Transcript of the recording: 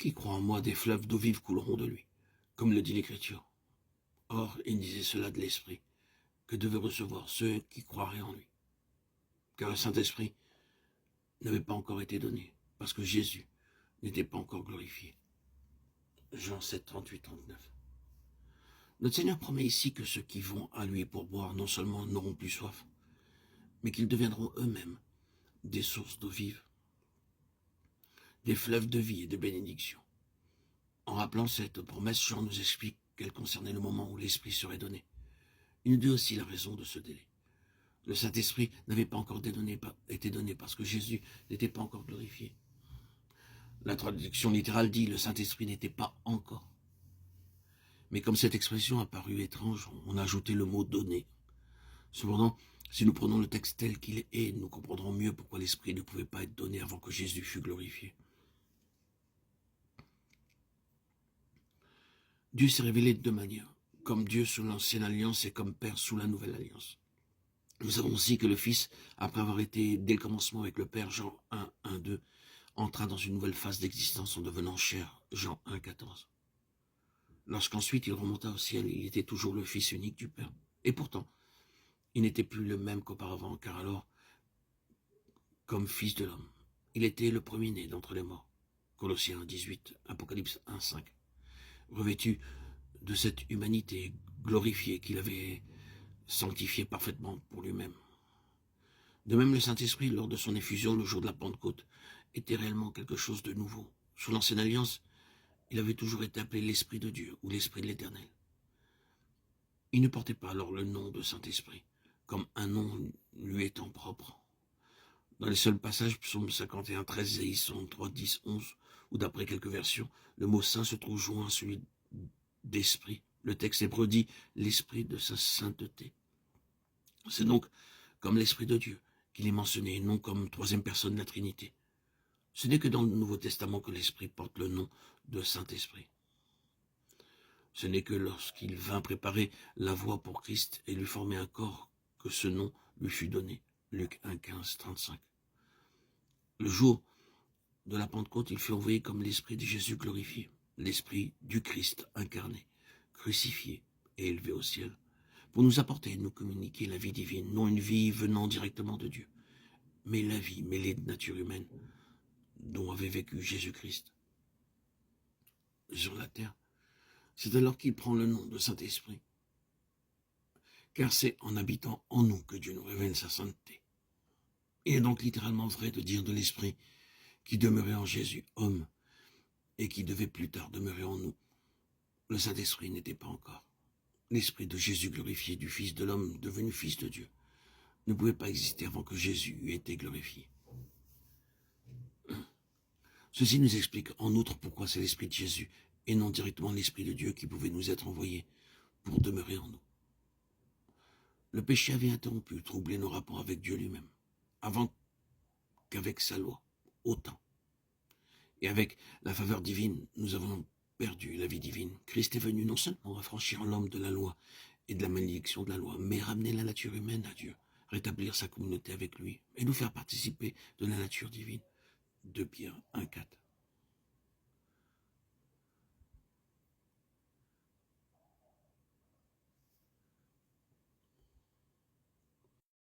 Qui croit en moi, des fleuves d'eau vive couleront de lui, comme le dit l'Écriture. Or, il disait cela de l'Esprit, que devaient recevoir ceux qui croiraient en lui. Car le Saint-Esprit n'avait pas encore été donné, parce que Jésus n'était pas encore glorifié. Jean 7, 38, 39. Notre Seigneur promet ici que ceux qui vont à lui pour boire non seulement n'auront plus soif, mais qu'ils deviendront eux-mêmes des sources d'eau vive, des fleuves de vie et de bénédiction. En rappelant cette promesse, Jean nous explique qu'elle concernait le moment où l'Esprit serait donné. Il nous dit aussi la raison de ce délai. Le Saint-Esprit n'avait pas encore été donné parce que Jésus n'était pas encore glorifié. La traduction littérale dit « le Saint-Esprit n'était pas encore ». Mais comme cette expression a paru étrange, on a ajouté le mot « donné ». Cependant, si nous prenons le texte tel qu'il est, nous comprendrons mieux pourquoi l'Esprit ne pouvait pas être donné avant que Jésus fût glorifié. Dieu s'est révélé de deux manières, comme Dieu sous l'ancienne alliance et comme Père sous la nouvelle alliance. Nous savons aussi que le Fils, après avoir été dès le commencement avec le Père, Jean 1, 1, 2, entra dans une nouvelle phase d'existence en devenant chair, Jean 1, 14. Lorsqu'ensuite il remonta au ciel, il était toujours le Fils unique du Père. Et pourtant, il n'était plus le même qu'auparavant, car alors, comme Fils de l'homme, il était le premier-né d'entre les morts. Colossiens 1, 18, Apocalypse 1, 5. Revêtu de cette humanité glorifiée qu'il avait sanctifiée parfaitement pour lui-même. De même, le Saint-Esprit, lors de son effusion le jour de la Pentecôte, était réellement quelque chose de nouveau. Sous l'ancienne alliance, il avait toujours été appelé l'Esprit de Dieu ou l'Esprit de l'Éternel. Il ne portait pas alors le nom de Saint-Esprit, comme un nom lui étant propre. Dans les seuls passages, psaume 51, 13, Ésaïe 3, 10, 11, ou d'après quelques versions, le mot saint se trouve joint à celui d'esprit. Le texte hébreu dit l'esprit de sa sainteté. C'est donc comme l'Esprit de Dieu qu'il est mentionné, non comme troisième personne de la Trinité. Ce n'est que dans le Nouveau Testament que l'Esprit porte le nom de Saint-Esprit. Ce n'est que lorsqu'il vint préparer la voie pour Christ et lui former un corps que ce nom lui fut donné. Luc 1, 15, 35. Le jour de la Pentecôte, il fut envoyé comme l'Esprit de Jésus glorifié, l'Esprit du Christ incarné, crucifié et élevé au ciel, pour nous apporter et nous communiquer la vie divine, non une vie venant directement de Dieu, mais la vie mêlée de nature humaine dont avait vécu Jésus-Christ sur la terre. C'est alors qu'il prend le nom de Saint-Esprit, car c'est en habitant en nous que Dieu nous révèle sa sainteté. Il est donc littéralement vrai de dire de l'Esprit qui demeurait en Jésus, homme, et qui devait plus tard demeurer en nous. Le Saint-Esprit n'était pas encore. L'Esprit de Jésus glorifié, du Fils de l'homme devenu Fils de Dieu, ne pouvait pas exister avant que Jésus eût été glorifié. Ceci nous explique en outre pourquoi c'est l'Esprit de Jésus et non directement l'Esprit de Dieu qui pouvait nous être envoyé pour demeurer en nous. Le péché avait interrompu, troublé nos rapports avec Dieu lui-même, avant qu'avec sa loi, autant. Et avec la faveur divine, nous avons perdu la vie divine. Christ est venu non seulement affranchir l'homme de la loi et de la malédiction de la loi, mais ramener la nature humaine à Dieu, rétablir sa communauté avec lui et nous faire participer de la nature divine. 2 Pierre 1, 4.